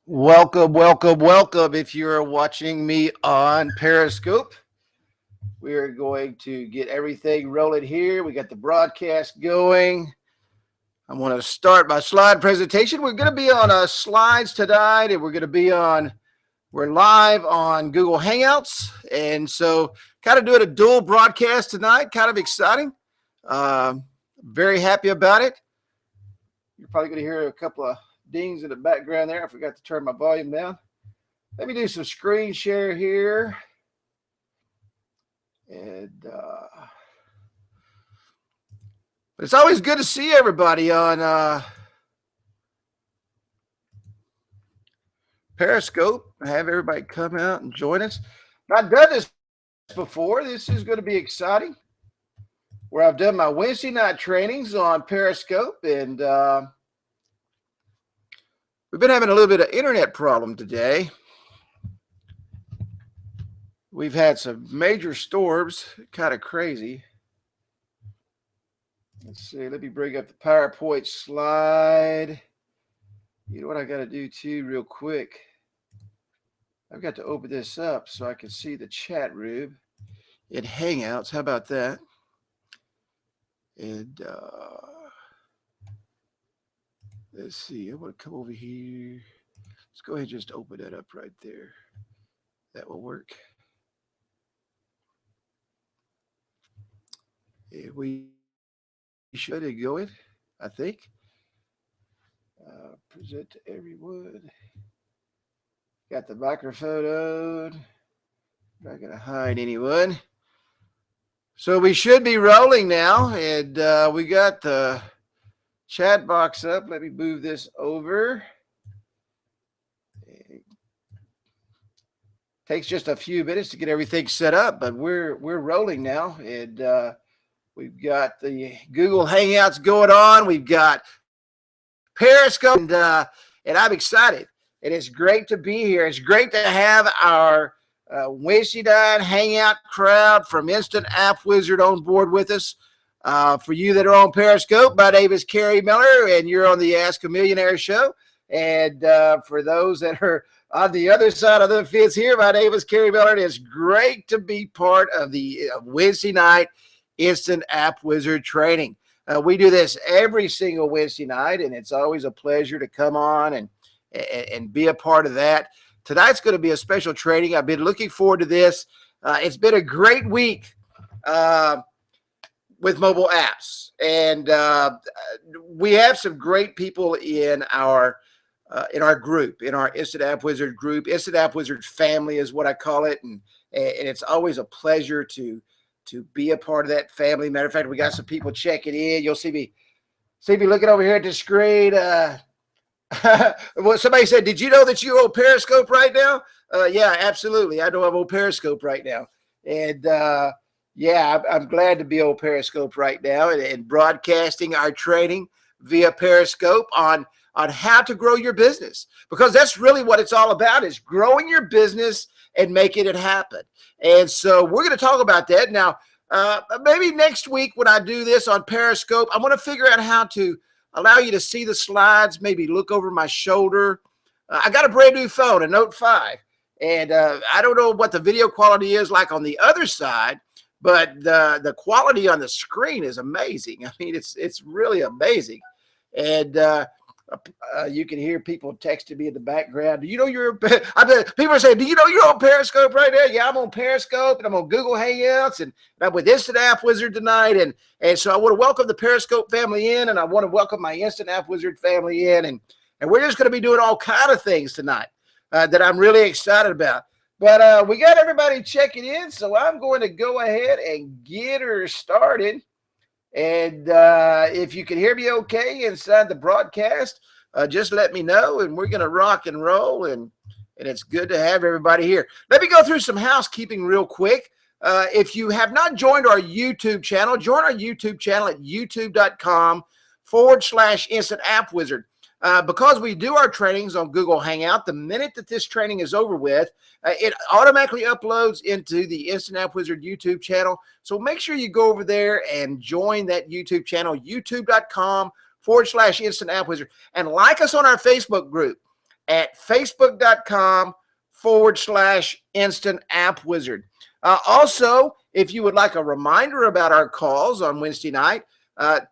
Welcome, welcome, welcome. If you're watching me on Periscope, we're going to get everything rolling here. We got the broadcast going. I want to start my slide presentation. We're going to be on slides tonight, and we're live on Google Hangouts. And so, kind of doing a dual broadcast tonight, kind of exciting. Very happy about it. You're probably going to hear a couple of dings in the background there. I forgot to turn my volume down. Let me do some screen share here. And but it's always good to see everybody on Periscope. Have everybody come out and join us. I've done this before. This is going to be exciting. Where I've done my Wednesday night trainings on Periscope, and we've been having a little bit of internet problem today. We've had some major storms, kind of crazy. Let's see, let me bring up the PowerPoint slide. You know what I got to do too real quick? I've got to open this up so I can see the chat room in Hangouts. How about that? And let's see, I want to come over here. Let's go ahead and just open that up right there. That will work. And we should get going, I think. Present to everyone. Got the microphone on. Not going to hide anyone. So we should be rolling now, and we got the chat box up. Let me move this over. It takes just a few minutes to get everything set up, but we're rolling now, and we've got the Google Hangouts going on. We've got Periscope, and I'm excited. And it's great to be here. It's great to have our Wednesday night hangout crowd from Instant App Wizard on board with us. For you that are on Periscope, my name is Kerry Miller, and you're on the Ask a Millionaire show. And for those that are on the other side of the fence here, my name is Kerry Miller, and it's great to be part of the Wednesday night Instant App Wizard training. We do this every single Wednesday night, and it's always a pleasure to come on and be a part of that. Tonight's going to be a special training. I've been looking forward to this. It's been a great week with mobile apps, and we have some great people in our group, in our Instant App Wizard group. Instant App Wizard family is what I call it, and it's always a pleasure to be a part of that family. Matter of fact, we got some people checking in. You'll see me looking over here at the screen. Well, somebody said, "Did you know that you're on Periscope right now?" Yeah, absolutely. I know I'm on Periscope right now, and yeah, I'm glad to be on Periscope right now and broadcasting our training via Periscope on how to grow your business, because that's really what it's all about, is growing your business and making it happen. And so we're going to talk about that. Now, maybe next week when I do this on Periscope, I'm going to figure out how to allow you to see the slides, maybe look over my shoulder. I got a brand new phone, a Note 5, and I don't know what the video quality is like on the other side, but the quality on the screen is amazing. I mean, it's really amazing. And you can hear people texting me in the background. Do you know people are saying, do you know you're on Periscope right now? Yeah, I'm on Periscope, and I'm on Google Hangouts, and I'm with Instant App Wizard tonight. And so I want to welcome the Periscope family in, and I want to welcome my Instant App Wizard family in. And we're just going to be doing all kind of things tonight that I'm really excited about. But we got everybody checking in, so I'm going to go ahead and get her started. And if you can hear me okay inside the broadcast, just let me know, and we're going to rock and roll, and it's good to have everybody here. Let me go through some housekeeping real quick. If you have not joined our YouTube channel, join our YouTube channel at youtube.com/Instant App Wizard. Because we do our trainings on Google Hangout, the minute that this training is over with, it automatically uploads into the Instant App Wizard YouTube channel. So make sure you go over there and join that YouTube channel, youtube.com/Instant App Wizard, and like us on our Facebook group. at facebook.com/instant app wizard. Also, if you would like a reminder about our calls on Wednesday night,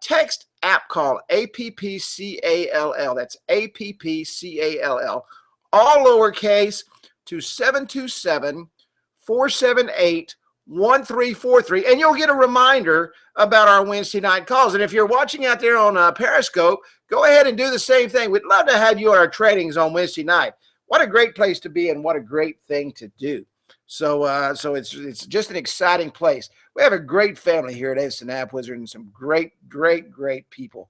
text app call, APPCALL. That's APPCALL, all lowercase, to 727-478-1343, and you'll get a reminder about our Wednesday night calls. And if you're watching out there on Periscope, go ahead and do the same thing. We'd love to have you on our trainings on Wednesday night. What a great place to be, and what a great thing to do. So it's just an exciting place. We have a great family here at Instant App Wizard, and some great people.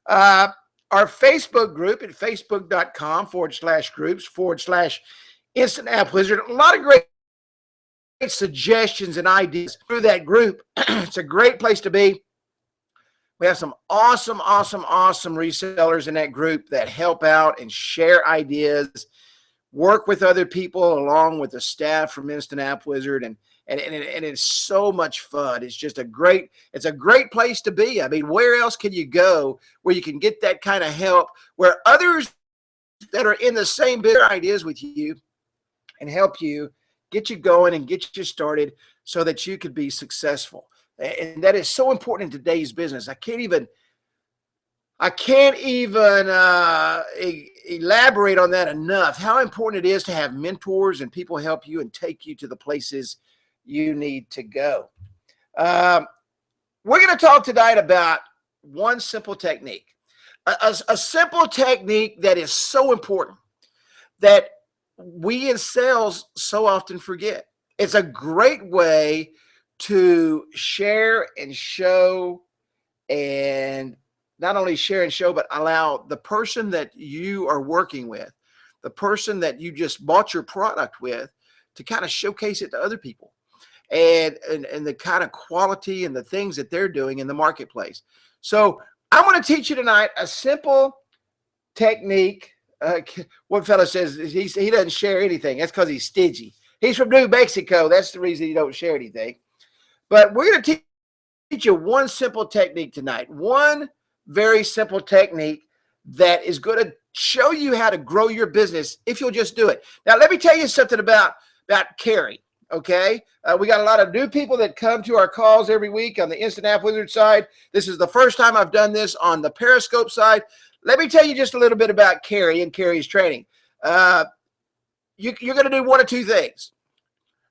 Our Facebook group at facebook.com/groups/Instant App Wizard. A lot of great suggestions and ideas through that group. It's a great place to be. We have some awesome resellers in that group that help out and share ideas, work with other people along with the staff from Instant App Wizard, and it's so much fun. It's just a great place to be. I mean, where else can you go where you can get that kind of help, where others that are in the same big ideas with you and help you get you going and get you started so that you could be successful. And that is so important in today's business. I can't even elaborate on that enough, how important it is to have mentors and people help you and take you to the places you need to go. We're going to talk tonight about one simple technique, a simple technique that is so important that we in sales so often forget. It's a great way to share and show, and not only share and show, but allow the person that you are working with, the person that you just bought your product with, to kind of showcase it to other people, and the kind of quality and the things that they're doing in the marketplace. So I want to teach you tonight a simple technique. One fellow says he doesn't share anything. That's because he's stingy. He's from New Mexico. That's the reason he don't share anything. But we're going to teach you one simple technique tonight. One very simple technique that is going to show you how to grow your business if you'll just do it. Now, let me tell you something about Carrie, okay? We got a lot of new people that come to our calls every week on the Instant App Wizard side. This is the first time I've done this on the Periscope side. Let me tell you just a little bit about Carrie and Carrie's training. You're going to do one of two things.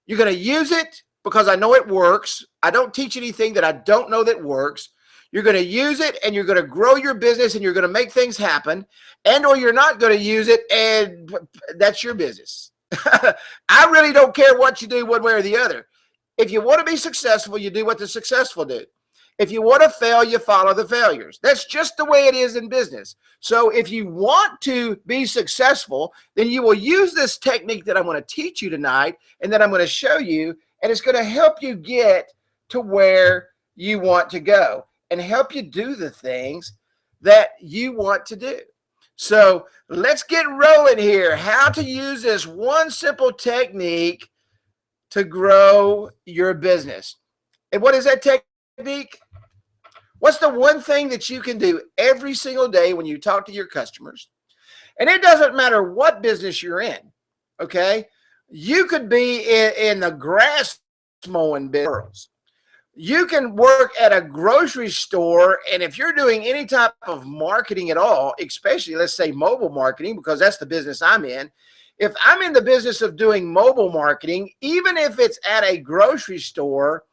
You're going to use it because I know it works. I don't teach anything that I don't know that works. You're going to use it and you're going to grow your business and you're going to make things happen, and or you're not going to use it and that's your business. I really don't care what you do one way or the other. If you want to be successful, you do what the successful do. If you want to fail, you follow the failures. That's just the way it is in business. So if you want to be successful, then you will use this technique that I'm going to teach you tonight and that I'm going to show you, and it's going to help you get to where you want to go and help you do the things that you want to do. So let's get rolling here. How to use this one simple technique to grow your business. And what is that technique? What's the one thing that you can do every single day when you talk to your customers? And it doesn't matter what business you're in, okay? You could be in the grass mowing business. You can work at a grocery store, and if you're doing any type of marketing at all, especially let's say mobile marketing, because that's the business I'm in. If I'm in the business of doing mobile marketing, even if it's at a grocery store,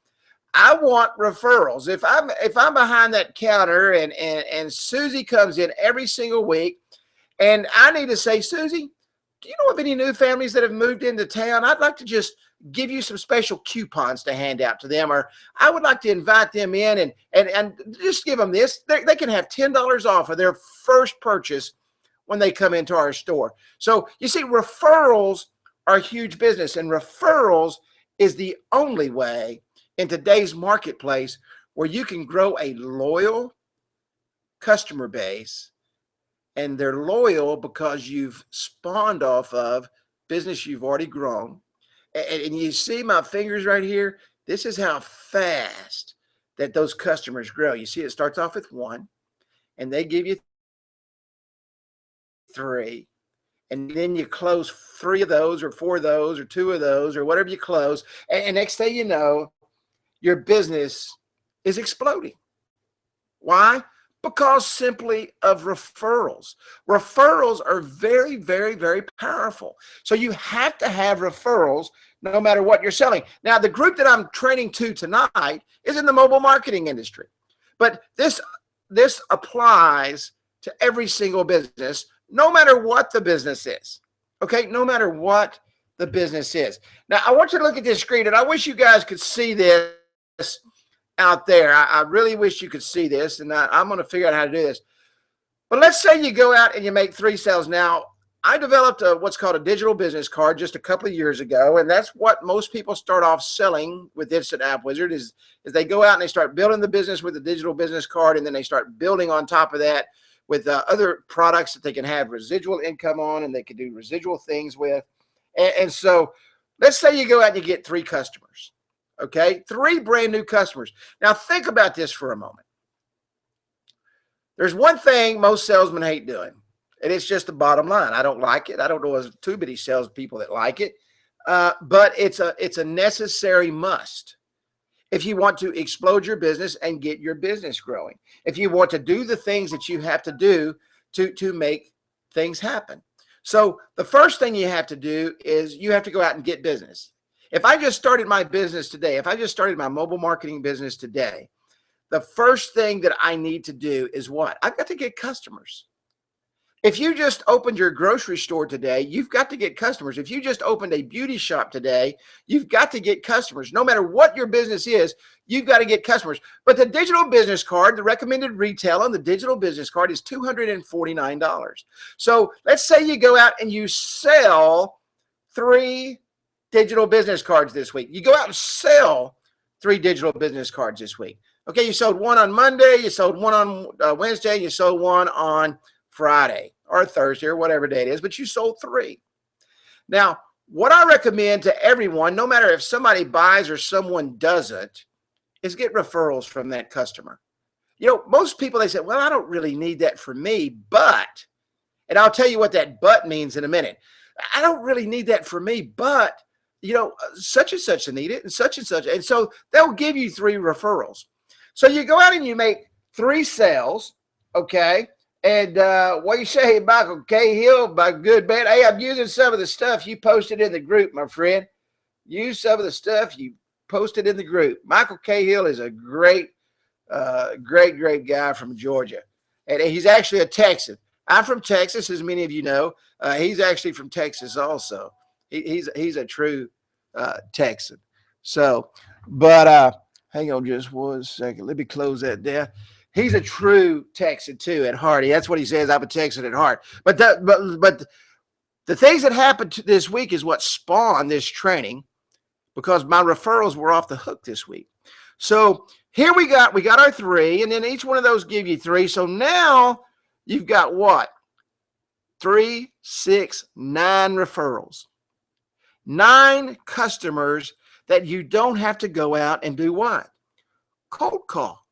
I want referrals. If I'm behind that counter and Susie comes in every single week, and I need to say, Susie, do you know of any new families that have moved into town? I'd like to just give you some special coupons to hand out to them, or I would like to invite them in and just give them this. They can have $10 off of their first purchase when they come into our store. So you see, referrals are a huge business, and referrals is the only way in today's marketplace where you can grow a loyal customer base, and they're loyal because you've spawned off of business you've already grown. And you see my fingers right here? This is how fast that those customers grow. You see, it starts off with 1, and they give you 3, and then you close 3 of those or 4 of those or 2 of those or whatever you close, and next thing you know, your business is exploding. Why? Because simply of referrals. Referrals are very, very, very powerful. So you have to have referrals no matter what you're selling. Now, the group that I'm training to tonight is in the mobile marketing industry, but this applies to every single business, no matter what the business is. Okay, no matter what the business is. Now, I want you to look at this screen, and I wish you guys could see this out there. I really wish you could see this, and I'm going to figure out how to do this. But let's say you go out and you make 3 sales. Now, I developed what's called a digital business card just a couple of years ago, and that's what most people start off selling with Instant App Wizard is they go out and they start building the business with a digital business card, and then they start building on top of that with other products that they can have residual income on and they can do residual things with. And so let's say you go out and you get 3 customers, okay? 3 brand new customers. Now think about this for a moment. There's one thing most salesmen hate doing, and it's just the bottom line. I don't like it. I don't know of too many salespeople that like it, but it's a necessary must if you want to explode your business and get your business growing. If you want to do the things that you have to do to make things happen. So the first thing you have to do is you have to go out and get business. If I just started my business today, if I just started my mobile marketing business today, the first thing that I need to do is what? I've got to get customers. If you just opened your grocery store today, you've got to get customers. If you just opened a beauty shop today, you've got to get customers. No matter what your business is, you've got to get customers. But the digital business card, the recommended retail on the digital business card is $249. So let's say you go out and you sell 3 digital business cards this week. You go out and sell 3 digital business cards this week. Okay, you sold 1 on Monday, you sold 1 on Wednesday, you sold 1 on Friday or Thursday or whatever day it is, but you sold 3. Now, what I recommend to everyone, no matter if somebody buys or someone doesn't, is get referrals from that customer. You know, most people, they say, well, I don't really need that for me, but, and I'll tell you what that but means in a minute. I don't really need that for me, but, you know, such and such need it and such. And so they'll give you 3 referrals. So you go out and you make 3 sales, okay? And what you say, Michael Cahill, my good man? Hey, I'm using some of the stuff you posted in the group, my friend. Use some of the stuff you posted in the group. Michael Cahill is a great guy from Georgia. And he's actually a Texan. I'm from Texas, as many of you know. He's actually from Texas also. He's a true Texan. So, but hang on just 1 second. Let me close that there. He's a true Texan too at heart. That's what he says. I'm a Texan at heart. But the things that happened this week is what spawned this training, because my referrals were off the hook this week. So here we got our 3, and then each one of those give you 3. So now you've got what? 3, 6, 9 referrals. 9 customers that you don't have to go out and do what? Cold call.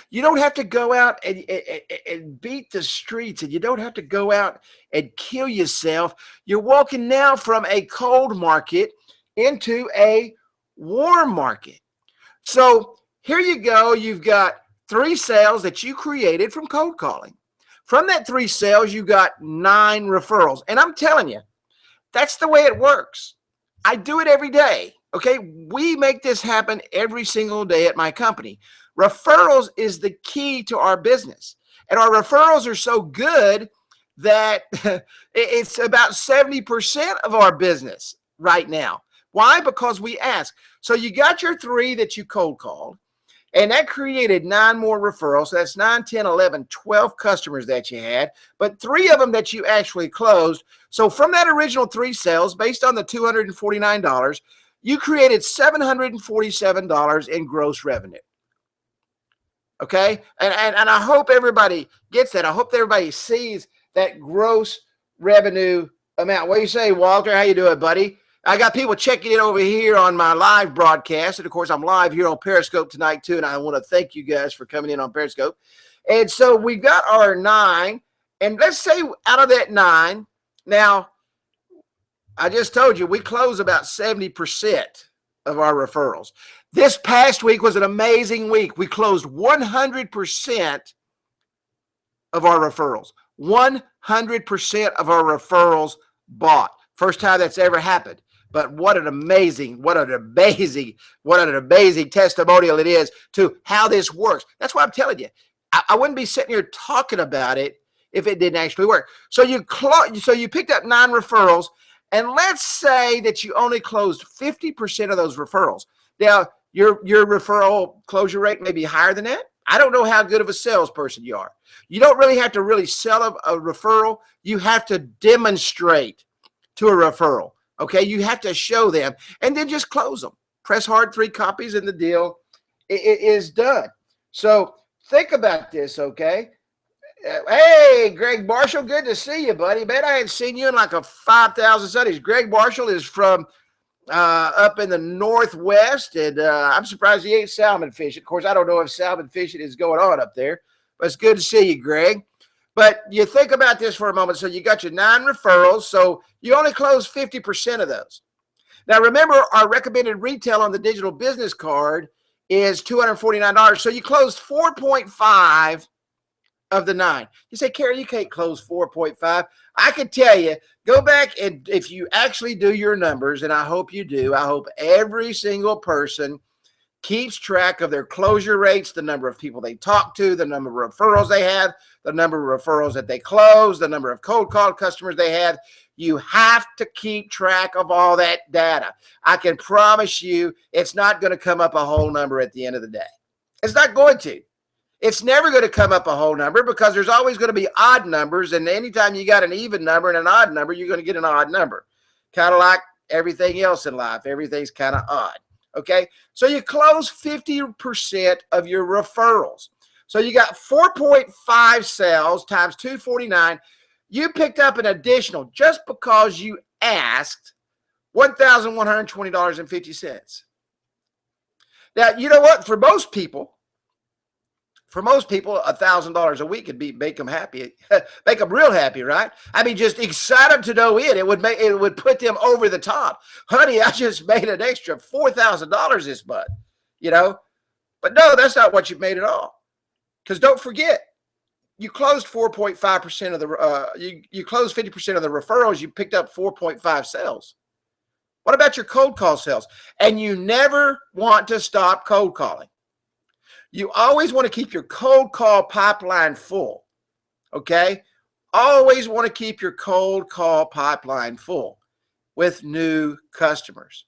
You don't have to go out and beat the streets, and you don't have to go out and kill yourself. You're walking now from a cold market into a warm market. So here you go. You've got 3 sales that you created from cold calling. From that 3 sales, you got 9 referrals. And I'm telling you, that's the way it works. I do it every day. Okay, we make this happen every single day at my company. Referrals is the key to our business. And our referrals are so good that it's about 70% of our business right now. Why? Because we ask. So you got your 3 that you cold called, and that created 9 more referrals. So that's 9, 10, 11, 12 customers that you had, but 3 of them that you actually closed. So from that original 3 sales, based on the $249, you created $747 in gross revenue. Okay, and I hope everybody gets that. I hope everybody sees that gross revenue amount. What do you say, Walter? How you doing, buddy? I got people checking in over here on my live broadcast, and of course I'm live here on Periscope tonight too, and I want to thank you guys for coming in on Periscope. And so we've got our 9, and let's say out of that 9, Now, I just told you we close about 70% of our referrals. This past week was an amazing week. We closed 100% of our referrals. 100% of our referrals bought. First time that's ever happened. But what an amazing testimonial it is to how this works. That's why I'm telling you. I wouldn't be sitting here talking about it if it didn't actually work. So you picked up 9 referrals, and let's say that you only closed 50% of those referrals. Now, your referral closure rate may be higher than that. I don't know how good of a salesperson you are. You don't really have to really sell a referral. You have to demonstrate to a referral. Okay, you have to show them and then just close them. Press hard 3 copies and the deal is done. So think about this, okay? Hey, Greg Marshall, good to see you, buddy. Man, I hadn't seen you in like 5,000 Sundays. Greg Marshall is from up in the Northwest, and I'm surprised he ain't salmon fishing. Of course, I don't know if salmon fishing is going on up there, but it's good to see you, Greg. But you think about this for a moment. So you got your 9 referrals, so you only close 50% of those. Now, remember, our recommended retail on the digital business card is $249. So you closed 4.5 of the 9. You say, Carrie, you can't close 4.5. I can tell you, go back and if you actually do your numbers, and I hope you do, I hope every single person keeps track of their closure rates, the number of people they talk to, the number of referrals they have, the number of referrals that they close, the number of cold call customers they have. You have to keep track of all that data. I can promise you it's not going to come up a whole number at the end of the day. It's not going to. It's never going to come up a whole number because there's always going to be odd numbers. And anytime you got an even number and an odd number, you're going to get an odd number. Kind of like everything else in life. Everything's kind of odd. Okay, so you close 50% of your referrals. So you got 4.5 sales times 249. You picked up an additional, just because you asked, $1,120.50. Now, you know what? For most people, $1,000 a week could make them happy, make them real happy, right? I mean, just excite them to no end. It would put them over the top. Honey, I just made an extra $4,000 this month, you know? But no, that's not what you made at all. Because don't forget, you closed 4.5% of the, you closed 50% of the referrals. You picked up 4.5 sales. What about your cold call sales? And you never want to stop cold calling. You always want to keep your cold call pipeline full, okay? Always want to keep your cold call pipeline full with new customers.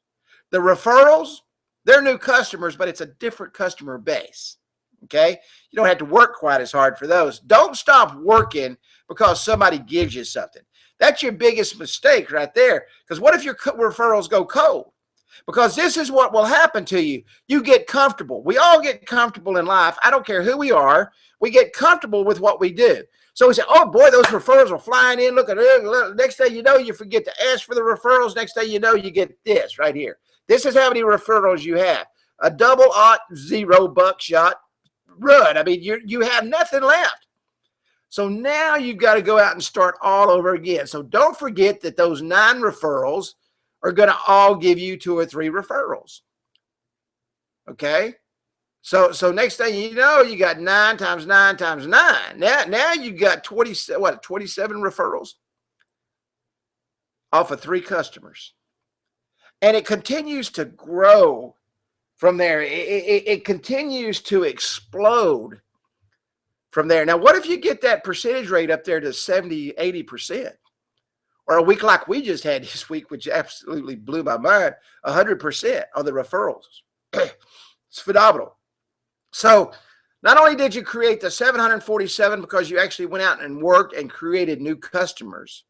The referrals, they're new customers, but it's a different customer base, okay? You don't have to work quite as hard for those. Don't stop working because somebody gives you something. That's your biggest mistake right there, because what if your referrals go cold? Because this is what will happen to you. You get comfortable. We all get comfortable in life. I don't care who we are. We get comfortable with what we do. So we say, oh, boy, those referrals are flying in. Look at it. Next thing you know, you forget to ask for the referrals. Next thing you know, you get this right here. This is how many referrals you have. A double aught, zero buckshot run. I mean, you have nothing left. So now you've got to go out and start all over again. So don't forget that those 9 referrals are going to all give you 2 or 3 referrals. Okay? So next thing you know, you got 9 times 9 times 9. Now you got 27 referrals off of 3 customers. And it continues to grow from there. It continues to explode from there. Now, what if you get that percentage rate up there to 70, 80%? Or a week like we just had this week, which absolutely blew my mind, 100% on the referrals. It's phenomenal. So not only did you create the 747 because you actually went out and worked and created new customers,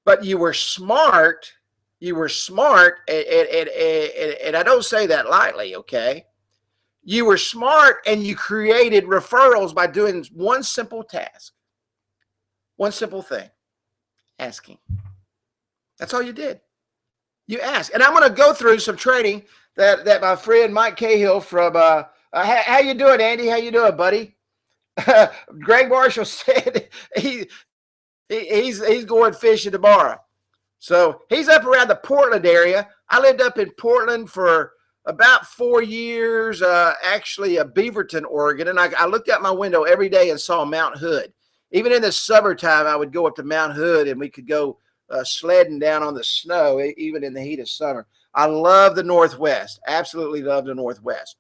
but you were smart. You were smart, and I don't say that lightly, okay? You were smart, and you created referrals by doing one simple task, one simple thing. Asking. That's all you did. You asked. And I'm going to go through some training that my friend Mike Cahill from how you doing, Andy? How you doing, buddy? Greg Marshall said He's going fishing tomorrow. So he's up around the Portland area. I lived up in Portland for about 4 years, actually Beaverton, Oregon. And I looked out my window every day and saw Mount Hood. Even in the summertime, I would go up to Mount Hood and we could go sledding down on the snow, even in the heat of summer. I love the Northwest. Absolutely love the Northwest.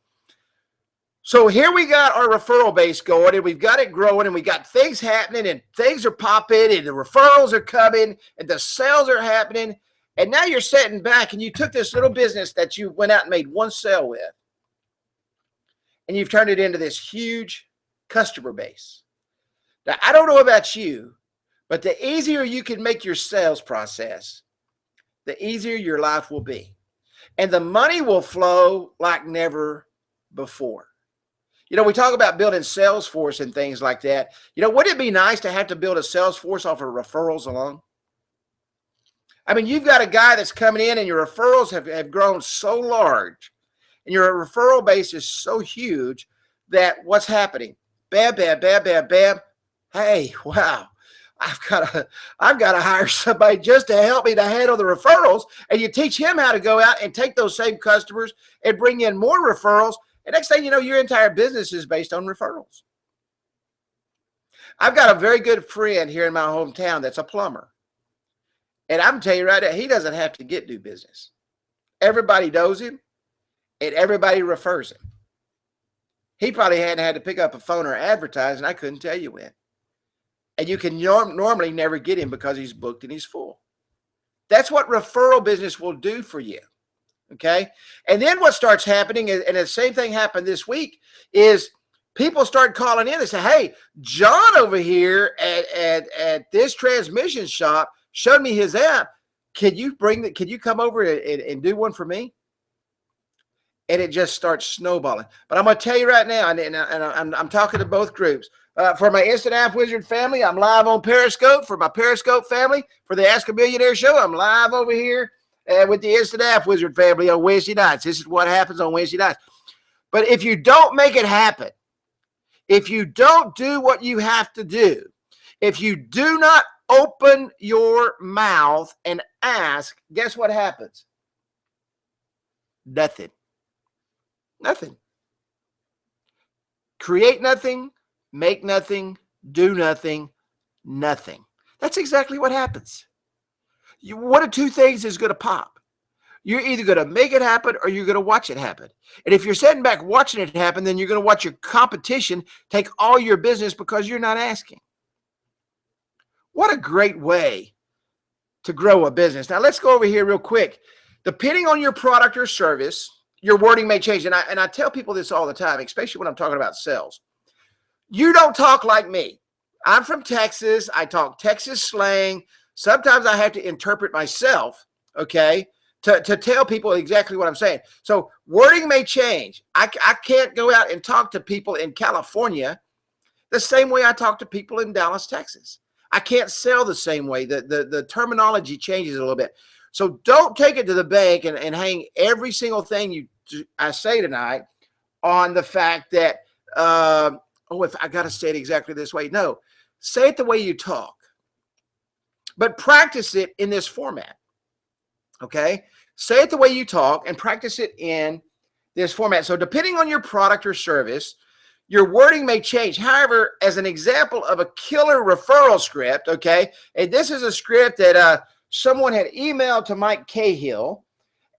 So here we got our referral base going, and we've got it growing, and we got things happening, and things are popping, and the referrals are coming, and the sales are happening. And now you're sitting back, and you took this little business that you went out and made one sale with, and you've turned it into this huge customer base. Now, I don't know about you, but the easier you can make your sales process, the easier your life will be. And the money will flow like never before. You know, we talk about building Salesforce and things like that. You know, wouldn't it be nice to have to build a Salesforce off of referrals alone? I mean, you've got a guy that's coming in and your referrals have grown so large and your referral base is so huge that what's happening? Bam, bam, bam, bam, bam. Hey, wow. I've got to hire somebody just to help me to handle the referrals. And you teach him how to go out and take those same customers and bring in more referrals. And next thing you know, your entire business is based on referrals. I've got a very good friend here in my hometown that's a plumber. And I'm telling you right now, he doesn't have to get new business. Everybody knows him, and everybody refers him. He probably hadn't had to pick up a phone or advertise, and I couldn't tell you when. And you can normally never get him because he's booked and he's full. That's what referral business will do for you. Okay. And then what starts happening, and the same thing happened this week, is people start calling in and say, hey, John over here at this transmission shop showed me his app. Can you come over and do one for me? And it just starts snowballing. But I'm going to tell you right now, and I'm talking to both groups. For my Instant App Wizard family, I'm live on Periscope. For my Periscope family, for the Ask a Millionaire show, I'm live over here with the Instant App Wizard family on Wednesday nights. This is what happens on Wednesday nights. But if you don't make it happen, if you don't do what you have to do, if you do not open your mouth and ask, guess what happens? Nothing. Nothing. Create nothing, make nothing, do nothing, nothing. That's exactly what happens. One of two things is going to pop. You're either going to make it happen or you're going to watch it happen. And if you're sitting back watching it happen, then you're going to watch your competition take all your business because you're not asking. What a great way to grow a business. Now, let's go over here real quick. Depending on your product or service, your wording may change. And I tell people this all the time, especially when I'm talking about sales. You don't talk like me. I'm from Texas. I talk Texas slang. Sometimes I have to interpret myself, okay, to tell people exactly what I'm saying. So wording may change. I can't go out and talk to people in California the same way I talk to people in Dallas, Texas. I can't sell the same way. The terminology changes a little bit. So don't take it to the bank and hang every single thing I say tonight on the fact that, if I got to say it exactly this way. No, say it the way you talk. But practice it in this format, okay? Say it the way you talk and practice it in this format. So depending on your product or service, your wording may change. However, as an example of a killer referral script, okay, and this is a script that someone had emailed to Mike Cahill,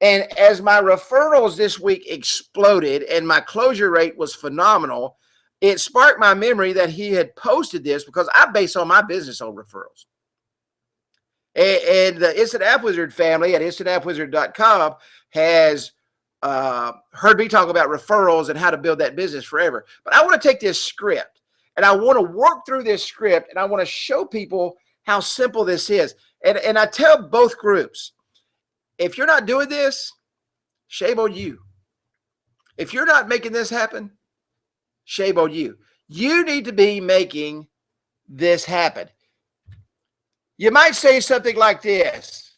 and as my referrals this week exploded and my closure rate was phenomenal, it sparked my memory that he had posted this because I base all my business on referrals. And the Instant App Wizard family at instantAppWizard.com has heard me talk about referrals and how to build that business forever. But I want to take this script and I want to work through this script and I want to show people how simple this is. And I tell both groups, if you're not doing this, shame on you. If you're not making this happen, shame on you. You need to be making this happen. You might say something like this.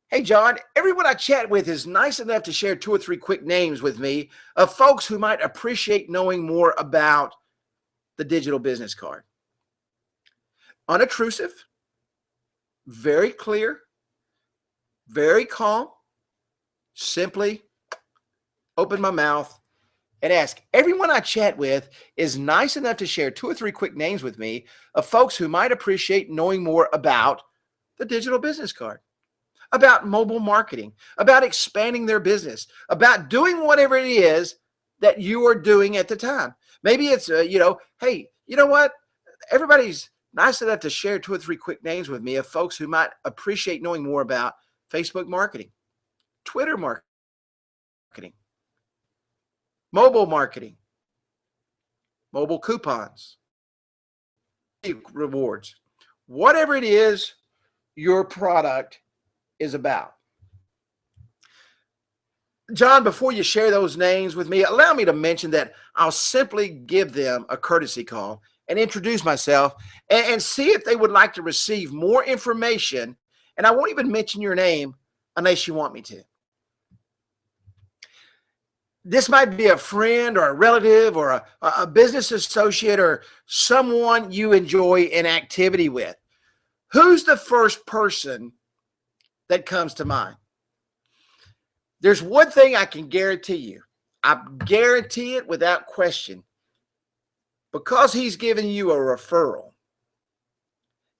Hey, John, everyone I chat with is nice enough to share 2 or 3 quick names with me of folks who might appreciate knowing more about the digital business card. unobtrusive, very clear, very calm. Simply open my mouth and ask. Everyone I chat with is nice enough to share 2 or 3 quick names with me of folks who might appreciate knowing more about the digital business card, about mobile marketing, about expanding their business, about doing whatever it is that you are doing at the time. Maybe it's, hey, you know what? Everybody's nice enough to share 2 or 3 quick names with me of folks who might appreciate knowing more about Facebook marketing, Twitter marketing, mobile marketing, mobile coupons, rewards, whatever it is your product is about. John, before you share those names with me, allow me to mention that I'll simply give them a courtesy call and introduce myself and see if they would like to receive more information. And I won't even mention your name unless you want me to. This might be a friend or a relative or a business associate or someone you enjoy an activity with. Who's the first person that comes to mind? There's one thing I can guarantee you. I guarantee it without question. Because he's giving you a referral,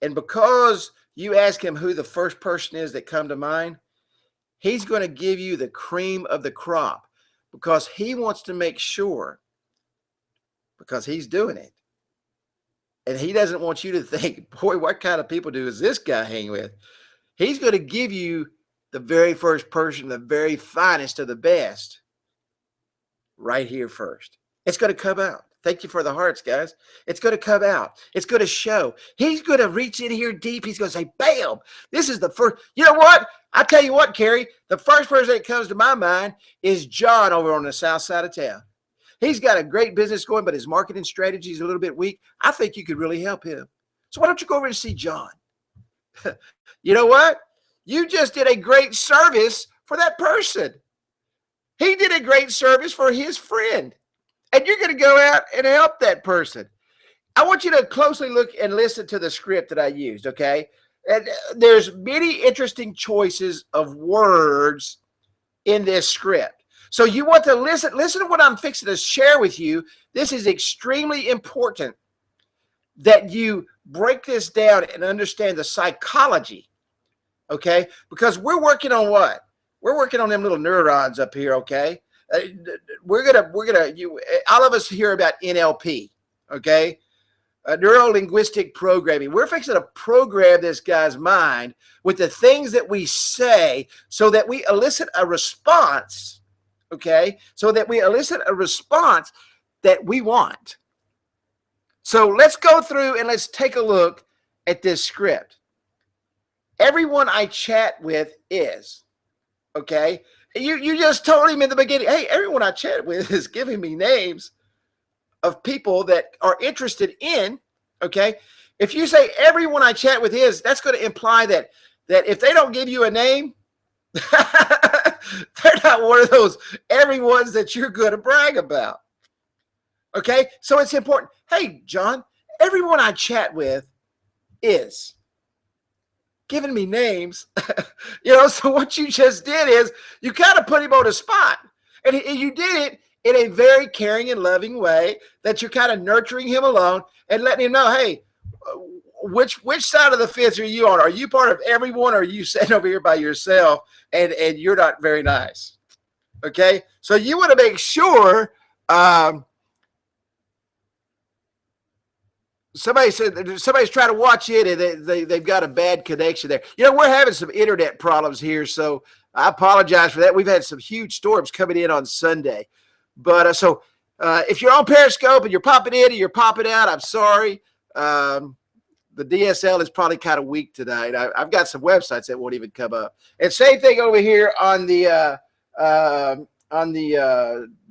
and because you ask him who the first person is that come to mind, he's going to give you the cream of the crop because he wants to make sure, because he's doing it, and he doesn't want you to think, boy, what kind of people does this guy hang with? He's going to give you the very first person, the very finest of the best, right here first. It's going to come out. Thank you for the hearts, guys. It's going to come out. It's going to show. He's going to reach in here deep. He's going to say, bam, this is the first. You know what? I tell you what, Carrie, the first person that comes to my mind is John over on the south side of town. He's got a great business going, but his marketing strategy is a little bit weak. I think you could really help him. So why don't you go over and see John? You know what? You just did a great service for that person. He did a great service for his friend. And you're going to go out and help that person. I want you to closely look and listen to the script that I used, okay? And there's many interesting choices of words in this script. So you want to listen to what I'm fixing to share with you. This is extremely important that you break this down and understand the psychology, okay? Because we're working on what? We're working on them little neurons up here, okay? All of us hear about NLP, okay? Neuro-linguistic programming. We're fixing to program this guy's mind with the things that we say so that we elicit a response, okay? So that we elicit a response that we want. So let's go through and let's take a look at this script. Everyone I chat with is, okay? You just told him in the beginning, hey, everyone I chat with is giving me names of people that are interested in, okay? If you say everyone I chat with is, that's going to imply that if they don't give you a name, they're not one of those everyone's that you're going to brag about, okay? So it's important. Hey, John, everyone I chat with is giving me names. So what you just did is you kind of put him on a spot, and you did it in a very caring and loving way that you're kind of nurturing him along and letting him know, hey, which side of the fence are you on? Are you part of everyone, or are you sitting over here by yourself and you're not very nice? Okay, so you want to make sure. Somebody said somebody's trying to watch it and they've got a bad connection there. We're having some internet problems here, so I apologize for that. We've had some huge storms coming in on Sunday. But if you're on Periscope and you're popping in and you're popping out, I'm sorry. The DSL is probably kind of weak tonight. I've got some websites that won't even come up. And same thing over here on the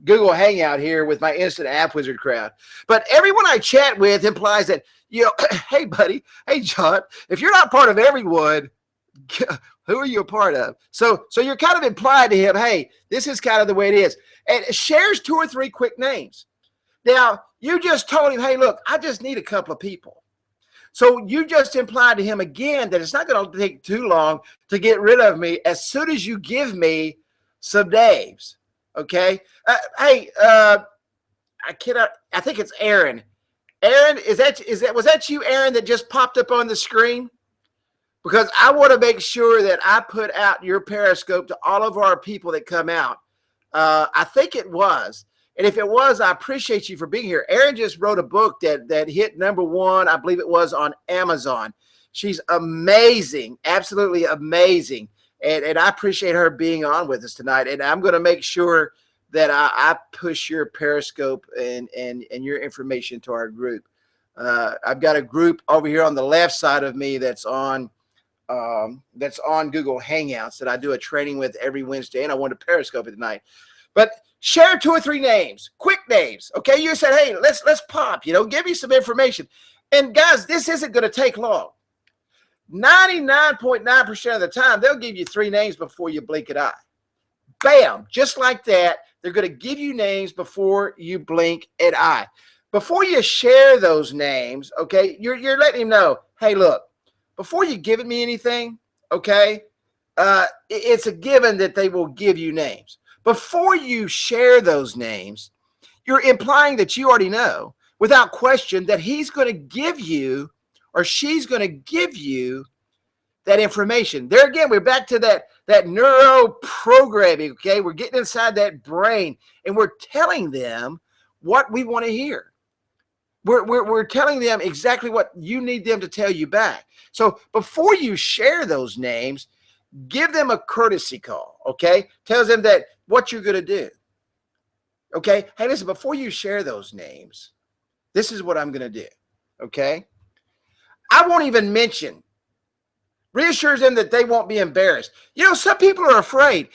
Google Hangout here with my Instant App Wizard crowd. But everyone I chat with implies that, hey, buddy, hey, John, if you're not part of everyone, who are you a part of? So you're kind of implying to him, hey, this is kind of the way it is. And shares 2 or 3 quick names. Now, you just told him, hey, look, I just need a couple of people. So you just implied to him again that it's not going to take too long to get rid of me as soon as you give me some names. Okay. Hey, I cannot. I think it's Aaron. Aaron, was that you, Aaron, that just popped up on the screen? Because I want to make sure that I put out your Periscope to all of our people that come out. I think it was. And if it was, I appreciate you for being here. Erin just wrote a book that hit #1, I believe it was, on Amazon. She's amazing, absolutely amazing. And I appreciate her being on with us tonight. And I'm going to make sure that I push your Periscope and your information to our group. I've got a group over here on the left side of me that's on Google Hangouts that I do a training with every Wednesday, and I want to Periscope it tonight. But share 2 or 3 names, quick names. Okay, you said, hey, let's pop. Give me some information. And guys, this isn't going to take long. 99.9% of the time, they'll give you 3 names before you blink an eye. Bam, just like that. They're going to give you names before you blink an eye. Before you share those names, okay, you're letting him know, hey, look, before you give me anything, okay, it's a given that they will give you names. Before you share those names, you're implying that you already know, without question, that he's going to give you or she's going to give you that information. There again, we're back to that neuro programming, okay? We're getting inside that brain, and we're telling them what we want to hear. We're telling them exactly what you need them to tell you back. So before you share those names, give them a courtesy call, okay? Tells them that what you're going to do. Okay? Hey, listen, before you share those names, this is what I'm going to do, okay? I won't even mention. Reassures them that they won't be embarrassed. Some people are afraid.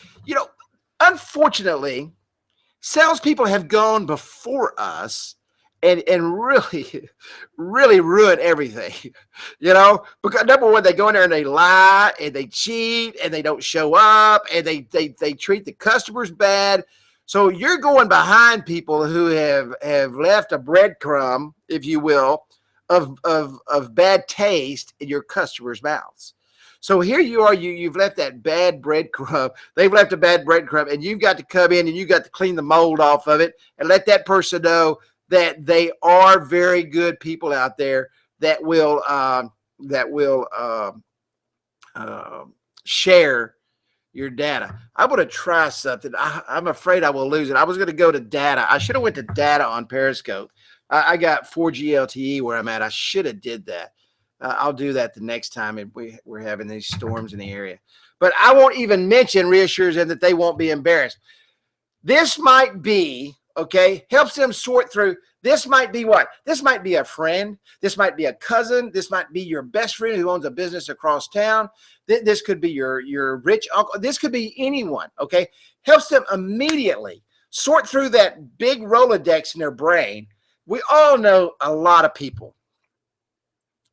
Unfortunately, salespeople have gone before us and really, really ruin everything, because number one, they go in there and they lie and they cheat and they don't show up and they treat the customers bad. So you're going behind people who have left a breadcrumb, if you will, of bad taste in your customers' mouths. So here you are, you've left that bad breadcrumb. They've left a bad breadcrumb, and you've got to come in and you've got to clean the mold off of it and let that person know that they are very good people out there that will share your data. I'm going to try something. I'm afraid I will lose it. I was going to go to data. I should have went to data on Periscope. I got 4G LTE where I'm at. I should have did that. I'll do that the next time if we're having these storms in the area. But I won't even mention reassures them that they won't be embarrassed. This might be, okay, helps them sort through. This might be what? This might be a friend. This might be a cousin. This might be your best friend who owns a business across town. This could be your rich uncle. This could be anyone, okay? Helps them immediately sort through that big Rolodex in their brain. We all know a lot of people.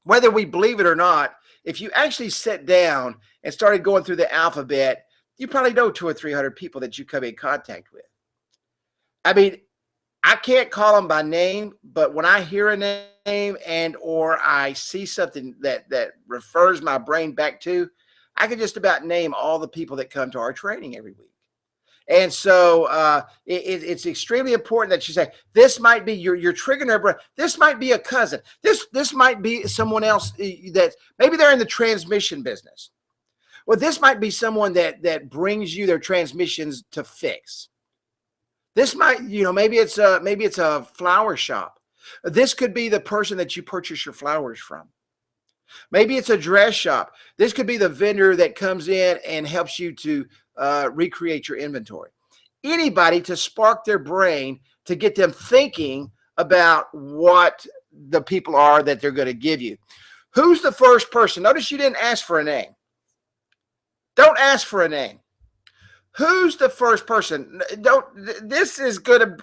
Whether we believe it or not, if you actually sit down and started going through the alphabet, you probably know 200 or 300 people that you come in contact with. I mean, I can't call them by name, but when I hear a name and or I see something that refers my brain back to, I can just about name all the people that come to our training every week. And so it's extremely important that you say, this might be, you're triggering their brain. This might be a cousin. This might be someone else that maybe they're in the transmission business. Well, this might be someone that brings you their transmissions to fix. This might, maybe it's a flower shop. This could be the person that you purchase your flowers from. Maybe it's a dress shop. This could be the vendor that comes in and helps you to recreate your inventory. Anybody to spark their brain to get them thinking about what the people are that they're going to give you. Who's the first person? Notice you didn't ask for a name. Don't ask for a name. Who's the first person? This is going to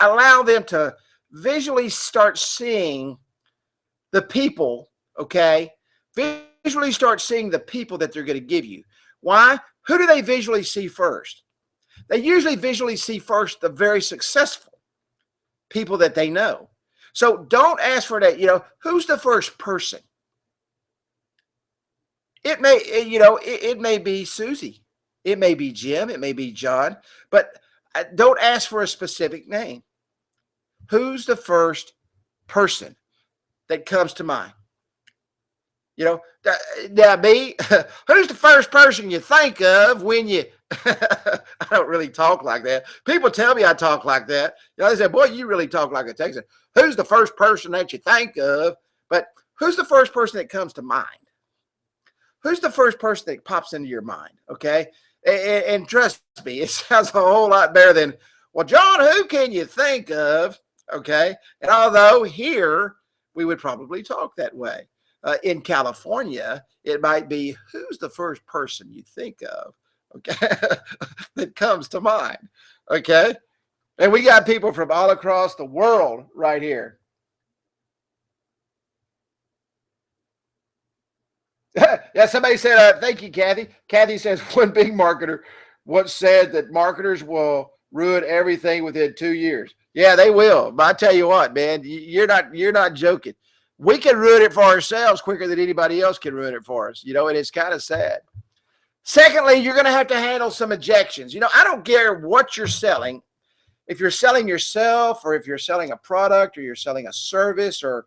allow them to visually start seeing the people, okay? Visually start seeing the people that they're going to give you. Why? Who do they visually see first? They usually visually see first the very successful people that they know. So don't ask for that. Who's the first person? It may, you know, it may be Susie. It may be Jim. It may be John. But don't ask for a specific name. Who's the first person that comes to mind? You know, now me, who's the first person you think of when you, I don't really talk like that. People tell me I talk like that. You know, they say, boy, you really talk like a Texan. Who's the first person that you think of? But who's the first person that comes to mind? Who's the first person that pops into your mind? Okay. And trust me, it sounds a whole lot better than, well, John, who can you think of? Okay. And although here we would probably talk that way, in California, it might be, who's the first person you think of? Okay. That comes to mind. Okay. And we got people from all across the world right here. Yeah, somebody said, thank you, Kathy. Kathy says, one big marketer once said that marketers will ruin everything within 2 years. Yeah, they will. But I tell you what, man, you're not joking. We can ruin it for ourselves quicker than anybody else can ruin it for us, you know, and it's kind of sad. Secondly, you're going to have to handle some objections. You know, I don't care what you're selling. If you're selling yourself, or if you're selling a product, or you're selling a service, or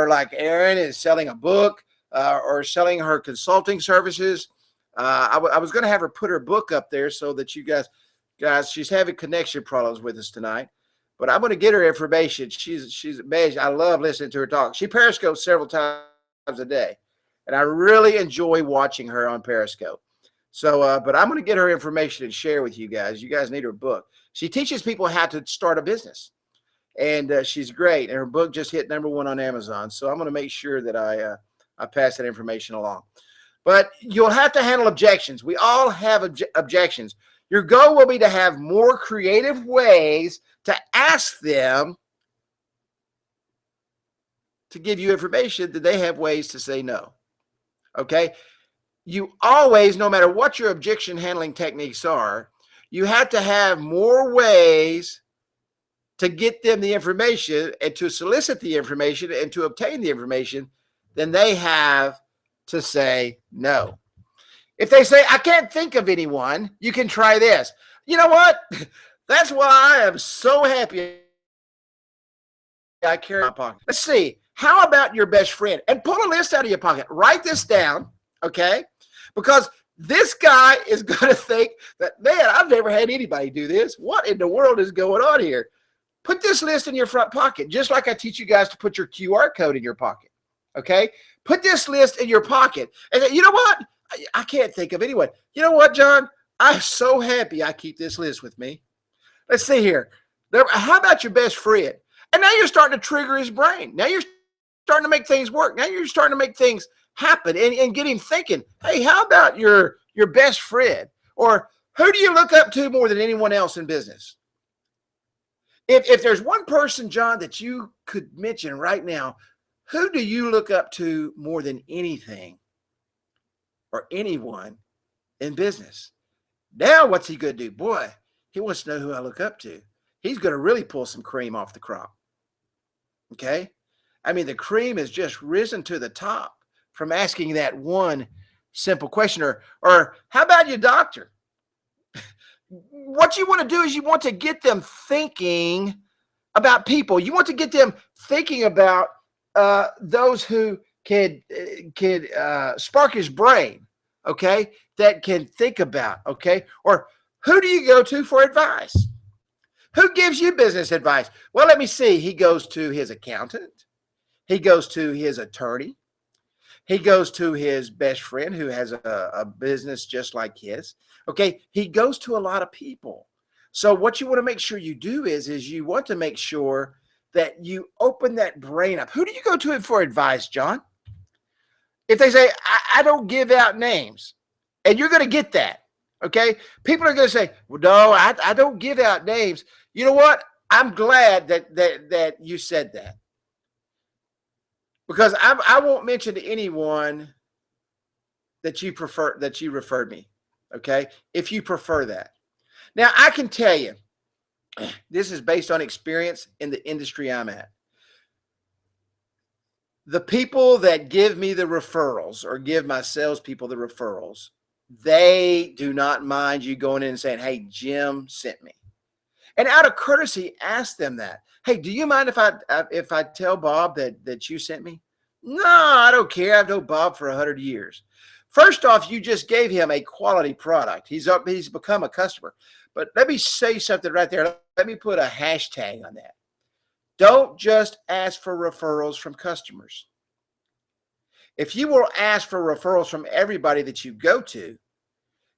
like Erin is selling a book, or selling her consulting services. I was going to have her put her book up there so that you guys, she's having connection problems with us tonight, but I'm going to get her information. She's amazing. I love listening to her talk. She Periscopes several times a day, and I really enjoy watching her on Periscope. So, but I'm going to get her information and share with you guys. You guys need her book. She teaches people how to start a business, and she's great. And her book just hit #1 on Amazon. So I'm going to make sure that I pass that information along. But you'll have to handle objections. We all have objections. Your goal will be to have more creative ways to ask them to give you information than they have ways to say no. Okay? You always, no matter what your objection handling techniques are, you have to have more ways to get them the information and to solicit the information and to obtain the information than they have to say no. If they say, I can't think of anyone, you can try this. You know what? That's why I am so happy I carry my pocket. Let's see. How about your best friend? And pull a list out of your pocket. Write this down, okay? Because this guy is going to think that, man, I've never had anybody do this. What in the world is going on here? Put this list in your front pocket, just like I teach you guys to put your QR code in your pocket, okay? Put this list in your pocket. And you know what? I can't think of anyone. You know what, John? I'm so happy I keep this list with me. Let's see here. How about your best friend? And now you're starting to trigger his brain. Now you're starting to make things work. Now you're starting to make things happen and get him thinking, hey, how about your best friend? Or who do you look up to more than anyone else in business? If there's one person, John, that you could mention right now, who do you look up to more than anything or anyone in business? Now what's he going to do? Boy, he wants to know who I look up to. He's going to really pull some cream off the crop. Okay? I mean, the cream has just risen to the top from asking that one simple question. Or how about your doctor? What you want to do is you want to get them thinking about people. You want to get them thinking about those who can spark his brain, okay, that can think about, okay? Or who do you go to for advice? Who gives you business advice? Well, let me see. He goes to his accountant. He goes to his attorney. He goes to his best friend who has a business just like his. Okay, he goes to a lot of people. So what you want to make sure you do is you want to make sure that you open that brain up. Who do you go to for advice, John? If they say, I don't give out names, and you're going to get that, okay? People are going to say, well, no, I don't give out names. You know what? I'm glad that you said that. Because I won't mention to anyone that you referred me, okay? If you prefer that. Now, I can tell you, this is based on experience in the industry I'm at. The people that give me the referrals or give my salespeople the referrals, they do not mind you going in and saying, hey, Jim sent me. And out of courtesy, ask them that. Hey, do you mind if I tell Bob that you sent me? No, I don't care. I've known Bob for 100 years. First off, you just gave him a quality product. He's become a customer. But let me say something right there. Let me put a hashtag on that. Don't just ask for referrals from customers. If you will ask for referrals from everybody that you go to,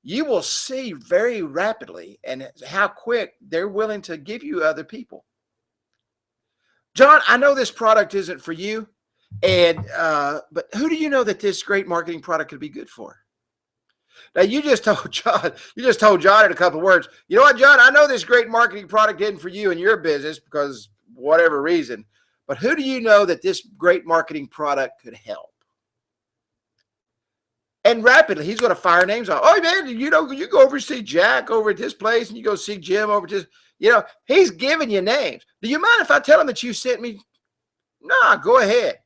you will see very rapidly and how quick they're willing to give you other people. John, I know this product isn't for you, but who do you know that this great marketing product could be good for? Now you just told John in a couple of words. You know what, John? I know this great marketing product isn't for you and your business because whatever reason, but who do you know that this great marketing product could help? And rapidly, he's going to fire names off. Oh, man, you go over see Jack over at this place and you go see Jim over at this. He's giving you names. Do you mind if I tell him that you sent me? No, go ahead.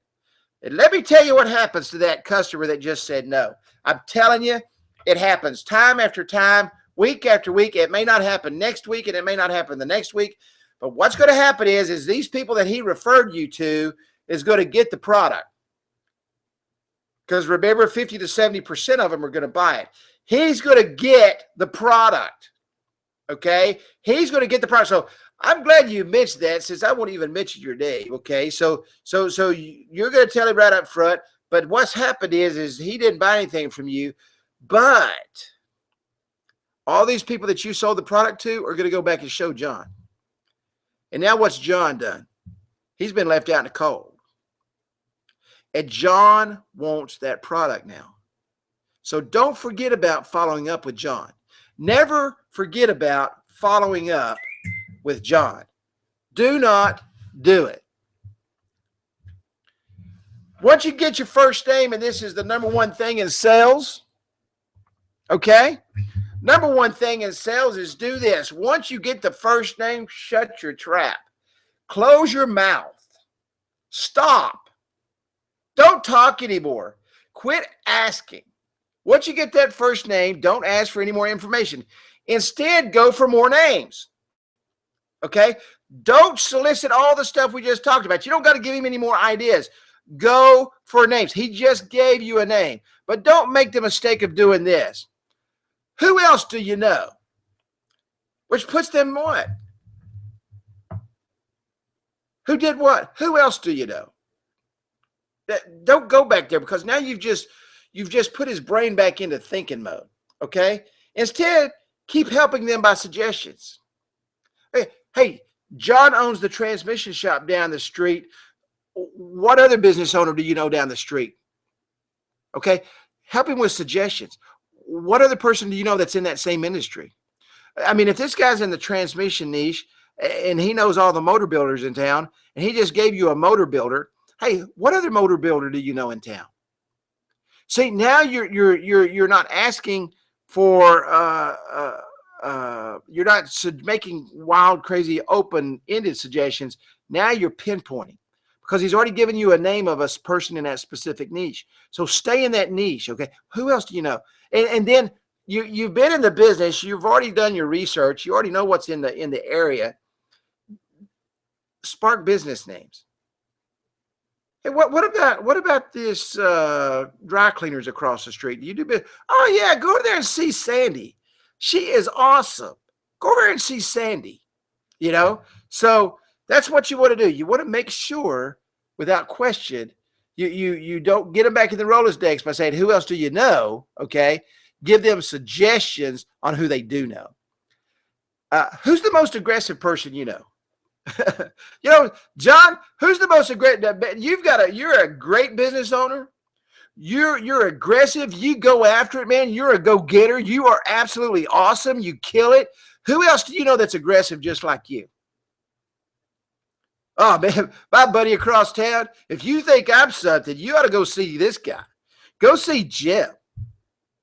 And let me tell you what happens to that customer that just said no. I'm telling you, it happens time after time, week after week. It may not happen next week and it may not happen the next week. But what's going to happen is these people that he referred you to is going to get the product. Because remember, 50 to 70% of them are going to buy it. He's going to get the product. Okay? He's going to get the product. So I'm glad you mentioned that since I won't even mention your name. Okay? So you're going to tell him right up front. But what's happened is he didn't buy anything from you. But all these people that you sold the product to are going to go back and show John. And now what's John done? He's been left out in the cold. And John wants that product now. So don't forget about following up with John. Never forget about following up with John. Do not do it. Once you get your first name, and this is the number one thing in sales, okay? Number one thing in sales is do this. Once you get the first name, shut your trap. Close your mouth. Stop. Don't talk anymore. Quit asking. Once you get that first name, don't ask for any more information. Instead, go for more names. Okay? Don't solicit all the stuff we just talked about. You don't got to give him any more ideas. Go for names. He just gave you a name. But don't make the mistake of doing this. Who else do you know? Which puts them what? Who did what? Who else do you know? Don't go back there because now you've just put his brain back into thinking mode. Okay? Instead, keep helping them by suggestions. Hey, John owns the transmission shop down the street. What other business owner do you know down the street? Okay? Help him with suggestions. What other person do you know that's in that same industry? I mean, if this guy's in the transmission niche and he knows all the motor builders in town and he just gave you a motor builder, hey, what other motor builder do you know in town? See, now you're not asking for you're not making wild, crazy, open-ended suggestions. Now you're pinpointing because he's already given you a name of a person in that specific niche. So stay in that niche, okay? Who else do you know? And then you've been in the business. You've already done your research. You already know what's in the area. Spark business names. Hey, what about this dry cleaners across the street? You do business? Oh yeah, go over there and see Sandy. She is awesome. Go over there and see Sandy. So that's what you want to do. You want to make sure, without question, you don't get them back in the Rolodex by saying, "Who else do you know?" Okay, give them suggestions on who they do know. Who's the most aggressive person you know? John, who's the most aggressive? You're a great business owner. You're aggressive. You go after it, man. You're a go-getter. You are absolutely awesome. You kill it. Who else do you know that's aggressive just like you? Oh, man, my buddy across town, if you think I'm something, you ought to go see this guy. Go see Jim.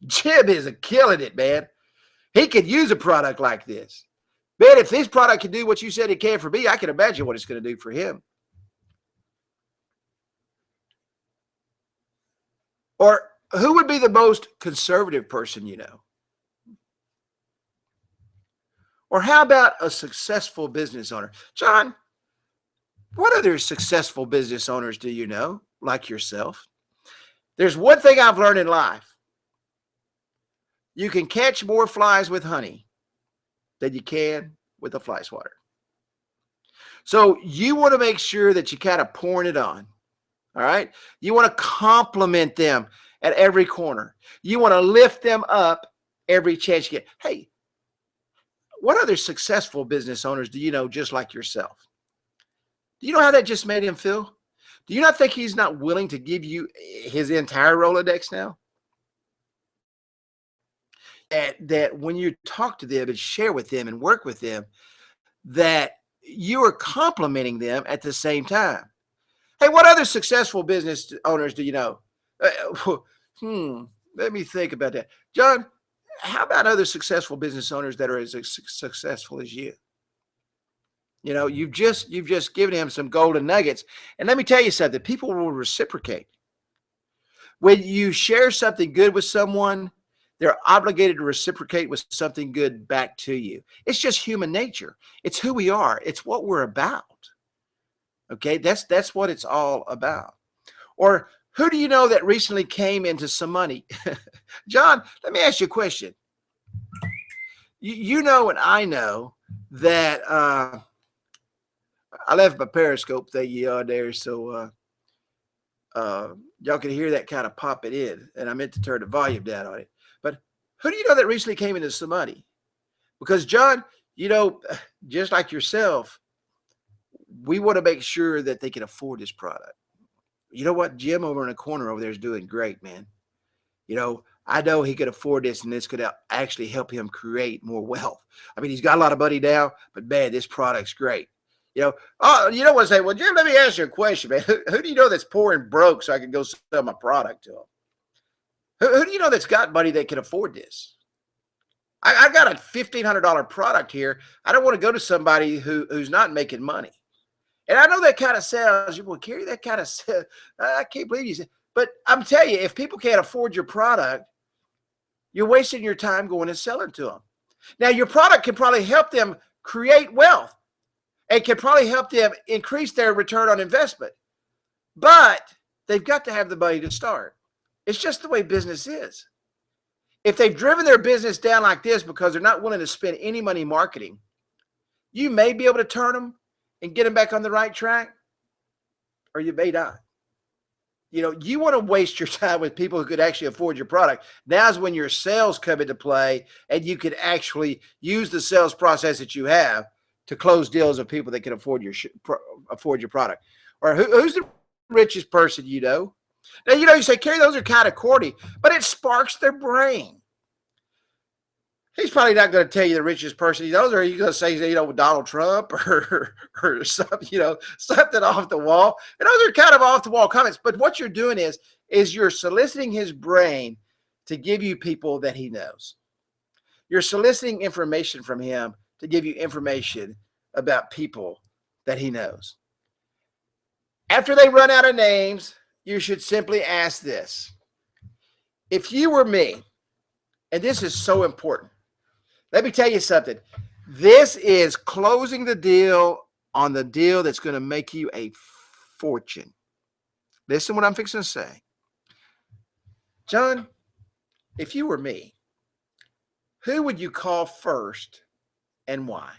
Jim is killing it, man. He could use a product like this. Man, if this product can do what you said it can for me, I can imagine what it's going to do for him. Or who would be the most conservative person you know? Or how about a successful business owner? John, what other successful business owners do you know, like yourself? There's one thing I've learned in life. You can catch more flies with honey than you can with a fly swatter. So you want to make sure that you kind of pouring it on. All right. You want to compliment them at every corner. You want to lift them up every chance you get. Hey, what other successful business owners do you know just like yourself? Do you know how that just made him feel? Do you not think he's not willing to give you his entire Rolodex now? That when you talk to them and share with them and work with them, that you are complimenting them at the same time. Hey, what other successful business owners do you know? Let me think about that. John, how about other successful business owners that are as successful as you? You know, you've just given him some golden nuggets. And let me tell you something, people will reciprocate. When you share something good with someone, they're obligated to reciprocate with something good back to you. It's just human nature. It's who we are. It's what we're about. Okay, that's what it's all about. Or who do you know that recently came into some money? John, let me ask you a question. You know and I know that I left my Periscope thingy on there, so y'all can hear that kind of popping in, and I meant to turn the volume down on it. But who do you know that recently came into some money? Because John, you know, just like yourself, we want to make sure that they can afford this product. You know what? Jim over in the corner over there is doing great, man. You know, I know he could afford this, and this could actually help him create more wealth. I mean, he's got a lot of money now, but man, this product's great. You know, oh, you know what? Say, well, Jim, let me ask you a question, man. Who do you know that's poor and broke so I can go sell my product to him? Who do you know that's got money that can afford this? I got a $1,500 product here. I don't want to go to somebody who's not making money. And I know that kind of sounds, you will carry that kind of, I can't believe you said, but I'm telling you, if people can't afford your product, you're wasting your time going and selling to them. Now, your product can probably help them create wealth and can probably help them increase their return on investment, but they've got to have the money to start. It's just the way business is. If they've driven their business down like this because they're not willing to spend any money marketing, you may be able to turn them and get them back on the right track, or you may not. You know, you want to waste your time with people who could actually afford your product. Now's when your sales come into play, and you can actually use the sales process that you have to close deals with people that can afford your product. Or who's the richest person you know? Now, you know, you say, Kerry, those are kind of corny, but it sparks their brain. He's probably not going to tell you the richest person he knows, or he's going to say, you know, Donald Trump or something, you know, something off the wall. And those are kind of off the wall comments. But what you're doing is you're soliciting his brain to give you people that he knows. You're soliciting information from him to give you information about people that he knows. After they run out of names, you should simply ask this. If you were me, and this is so important, let me tell you something. This is closing the deal on the deal that's going to make you a fortune. Listen to what I'm fixing to say. John, if you were me, who would you call first and why?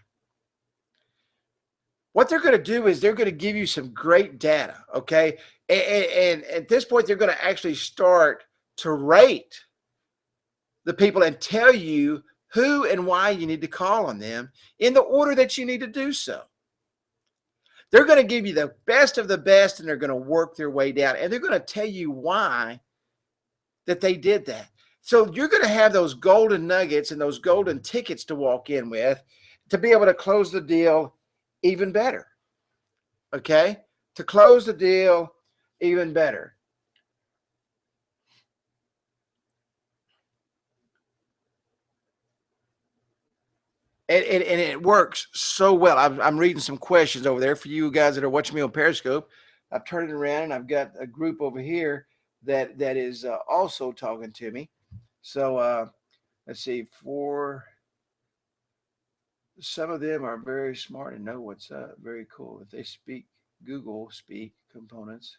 What they're going to do is they're going to give you some great data, okay? And at this point, they're going to actually start to rate the people and tell you who and why you need to call on them in the order that you need to do so. They're going to give you the best of the best, and they're going to work their way down, and they're going to tell you why that they did that. So you're going to have those golden nuggets and those golden tickets to walk in with to be able to close the deal even better. Okay? To close the deal even better. And it works so well. I'm reading some questions over there for you guys that are watching me on Periscope. I've turned it around, and I've got a group over here that is also talking to me. So let's see. For some of them are very smart and know what's up. Very cool. If they speak Google speak components,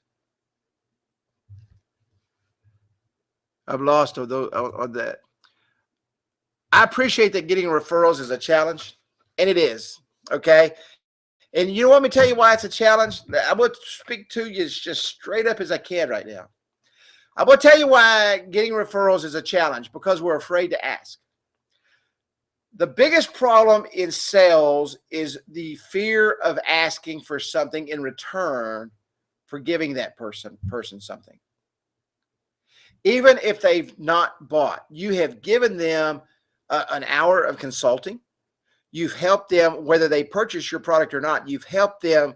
I've lost on those on that. I appreciate that getting referrals is a challenge, and it is. Okay. And you want me to tell you why it's a challenge? I'm going to speak to you as just straight up as I can right now. I'm going to tell you why getting referrals is a challenge, because we're afraid to ask. The biggest problem in sales is the fear of asking for something in return for giving that person something. Even if they've not bought, you have given them an hour of consulting. You've helped them, whether they purchase your product or not, you've helped them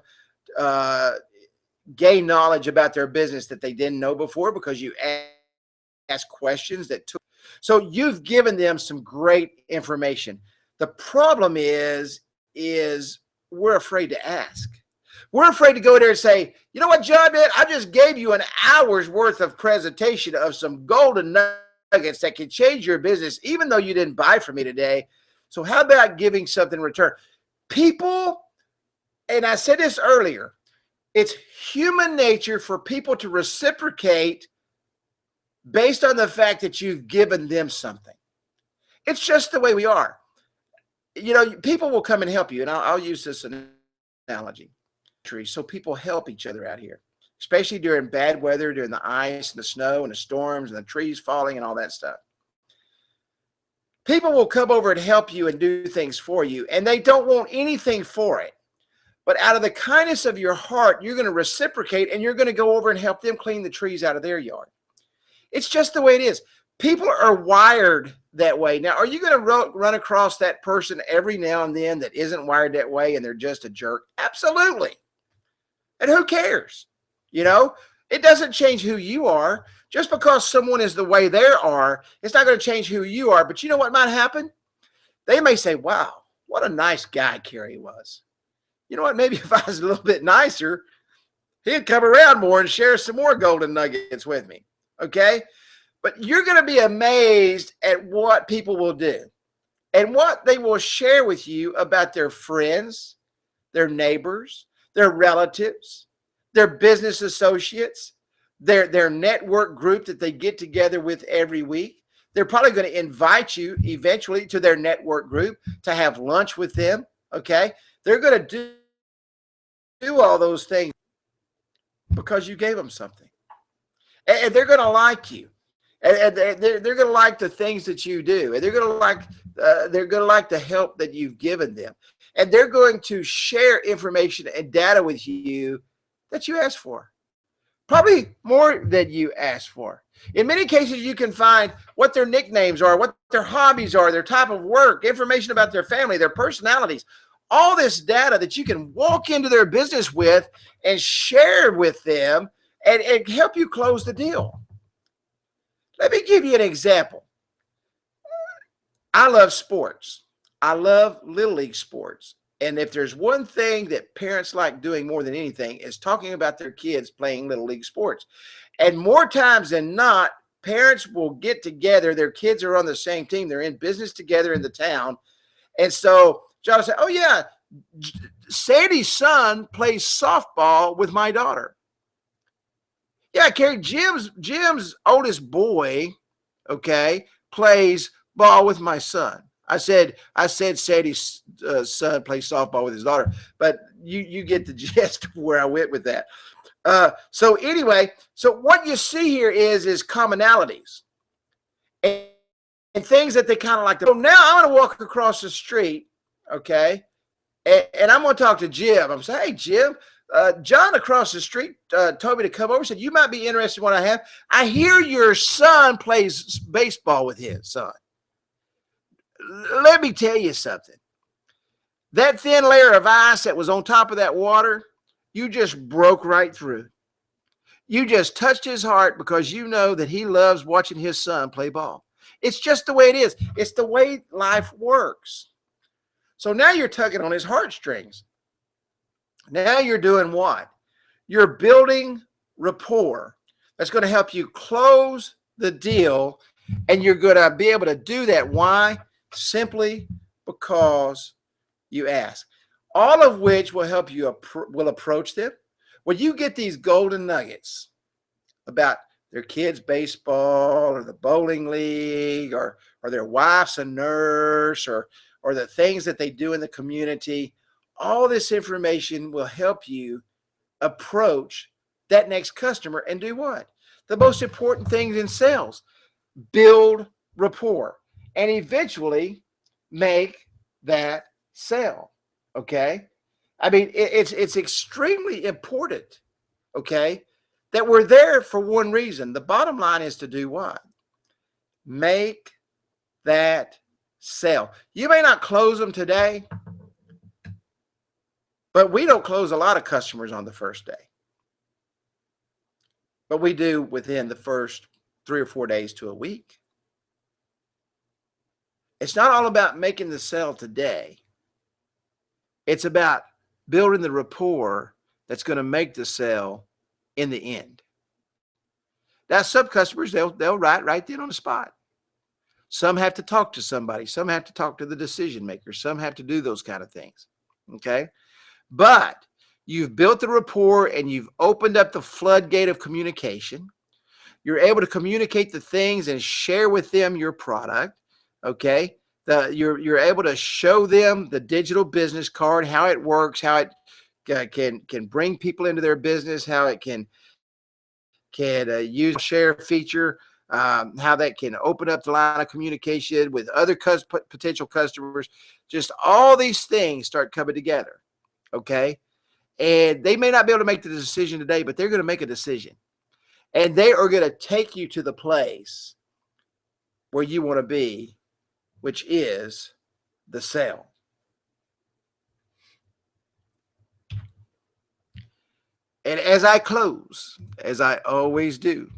gain knowledge about their business that they didn't know before, because you asked questions that took. So you've given them some great information. The problem is we're afraid to ask. We're afraid to go there and say, you know what, John, man, I just gave you an hour's worth of presentation of some golden nuggets that can change your business, even though you didn't buy from me today. So how about giving something in return? People, and I said this earlier, it's human nature for people to reciprocate based on the fact that you've given them something. It's just the way we are. You know, people will come and help you, and I'll use this analogy. So people help each other out here, especially during bad weather, during the ice and the snow and the storms and the trees falling and all that stuff. People will come over and help you and do things for you, and they don't want anything for it. But out of the kindness of your heart, you're going to reciprocate, and you're going to go over and help them clean the trees out of their yard. It's just the way it is. People are wired that way. Now, are you going to run across that person every now and then that isn't wired that way and they're just a jerk? Absolutely. And who cares? You know, it doesn't change who you are. Just because someone is the way they are, it's not going to change who you are. But you know what might happen? They may say, wow, what a nice guy Kerry was. You know what? Maybe if I was a little bit nicer, he'd come around more and share some more golden nuggets with me. Okay? But you're going to be amazed at what people will do and what they will share with you about their friends, their neighbors, their relatives, their business associates, their network group that they get together with every week. They're probably going to invite you eventually to their network group to have lunch with them. Okay? They're going to do all those things because you gave them something. And they're going to like you. And they're going to like the things that you do. And they're going to like the help that you've given them. And they're going to share information and data with you that you asked for. Probably more than you asked for. In many cases, you can find what their nicknames are, what their hobbies are, their type of work, information about their family, their personalities, all this data that you can walk into their business with and share with them and help you close the deal. Let me give you an example. I love sports. I love Little League sports. And if there's one thing that parents like doing more than anything is talking about their kids playing Little League sports. And more times than not, parents will get together. Their kids are on the same team. They're in business together in the town. And so John will say, oh, yeah, Sandy's son plays softball with my daughter. Yeah, Kerry, Jim's oldest boy, okay, plays ball with my son. I said Sandy's son plays softball with his daughter, but you get the gist of where I went with that. So anyway, so what you see here is commonalities and things that they kind of like. So now I'm going to walk across the street, okay, and I'm going to talk to Jim. I'm saying, hey, Jim, John across the street told me to come over. Said, you might be interested in what I have. I hear your son plays baseball with his son. Let me tell you something. That thin layer of ice that was on top of that water, you just broke right through. You just touched his heart because you know that he loves watching his son play ball. It's just the way it is. It's the way life works. So now you're tugging on his heartstrings. Now you're doing what? You're building rapport. that's going to help you close the deal. And you're going to be able to do that. Why? Simply because you ask. All of which will help you will approach them. When you get these golden nuggets about their kids' baseball or the bowling league or their wife's a nurse or the things that they do in the community, all this information will help you approach that next customer and do what? The most important things in sales: build rapport and eventually make that sale. Okay. I mean, it's extremely important. Okay. That we're there for one reason. The bottom line is to do what? Make that sale. You may not close them today, but we don't close a lot of customers on the first day. But we do within the first 3 or 4 days to a week. It's not all about making the sale today. It's about building the rapport that's going to make the sale in the end. Now, some customers, they'll write right then on the spot. Some have to talk to somebody. Some have to talk to the decision maker. Some have to do those kind of things. Okay. But you've built the rapport and you've opened up the floodgate of communication. You're able to communicate the things and share with them your product. Okay. You're able to show them the digital business card, how it works, how it can bring people into their business, how it can use share feature, how that can open up the line of communication with other potential customers. Just all these things start coming together. Okay. And they may not be able to make the decision today, but they're going to make a decision. And they are going to take you to the place where you want to be, which is the sale. And as I close, as I always do,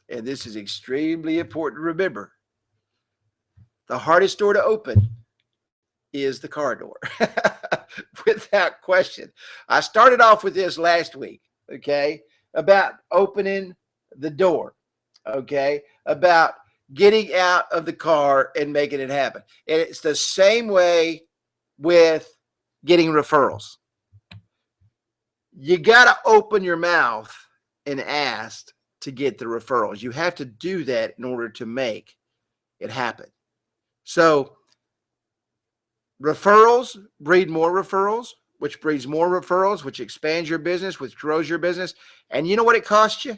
and this is extremely important to remember, the hardest door to open is the car door. Without question. I started off with this last week, okay, about opening the door, okay, about getting out of the car and making it happen. And it's the same way with getting referrals. You got to open your mouth and ask to get the referrals. You have to do that in order to make it happen. So referrals breed more referrals, which breeds more referrals, which expands your business, which grows your business. And you know what it costs you?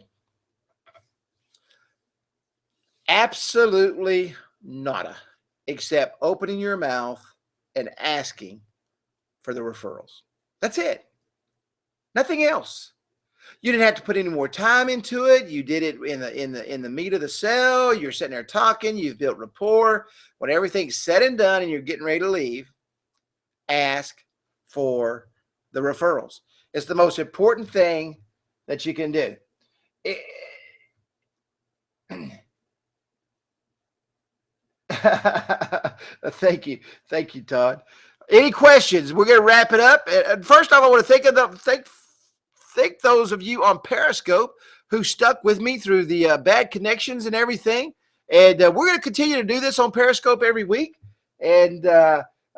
Absolutely nada, except opening your mouth and asking for the referrals. That's it. Nothing else. You didn't have to put any more time into it. You did it in the meat of the sale. You're sitting there talking. You've built rapport. When everything's said and done and you're getting ready to leave, ask for the referrals. It's the most important thing that you can do. Thank you, Todd. Any questions? We're going to wrap it up. And first off, I want to thank those of you on Periscope who stuck with me through the bad connections and everything. And we're going to continue to do this on Periscope every week. And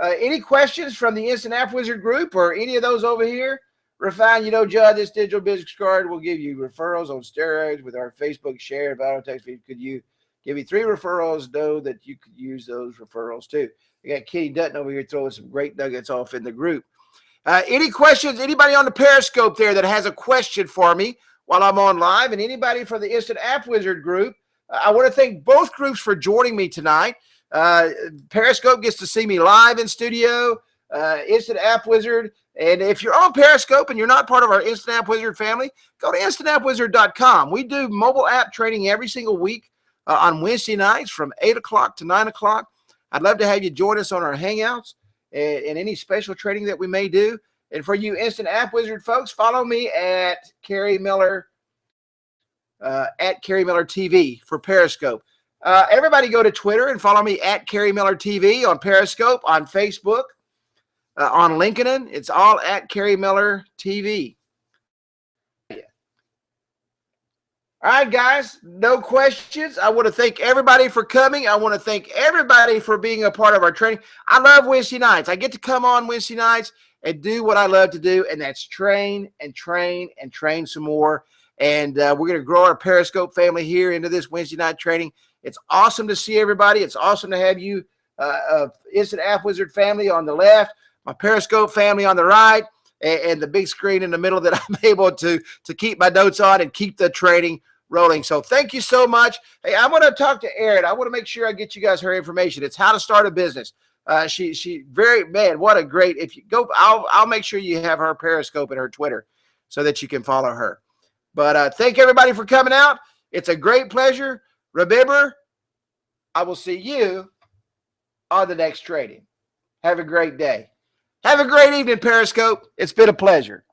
any questions from the Instant App Wizard group or any of those over here? Refine, Judd, this digital business card will give you referrals on steroids with our Facebook share and video text feed. Could you give you 3 referrals? Know that you could use those referrals too. We got Kitty Dutton over here throwing some great nuggets off in the group. Any questions? Anybody on the Periscope there that has a question for me while I'm on live? And anybody from the Instant App Wizard group? I want to thank both groups for joining me tonight. Periscope gets to see me live in studio. Instant App Wizard. And if you're on Periscope and you're not part of our Instant App Wizard family, go to instantappwizard.com. We do mobile app training every single week on Wednesday nights from 8 o'clock to 9 o'clock. I'd love to have you join us on our Hangouts and any special training that we may do. And for you Instant App Wizard folks, follow me at Kerry Miller TV for Periscope. Everybody go to Twitter and follow me at Kerry Miller TV on Periscope, on Facebook, on LinkedIn. It's all at Kerry Miller TV. All right, guys, no questions. I want to thank everybody for coming. I want to thank everybody for being a part of our training. I love Wednesday nights. I get to come on Wednesday nights and do what I love to do, and that's train and train and train some more. And we're going to grow our Periscope family here into this Wednesday night training. It's awesome to see everybody. It's awesome to have you, Instant App Wizard family on the left, my Periscope family on the right, and the big screen in the middle that I'm able to keep my notes on and keep the training rolling. So thank you so much. Hey, I want to talk to Erin. I want to make sure I get you guys her information. It's how to start a business. She very, man, what a great, if you go, I'll make sure you have her Periscope and her Twitter so that you can follow her. But thank everybody for coming out. It's a great pleasure. Remember, I will see you on the next training. Have a great day. Have a great evening, Periscope. It's been a pleasure.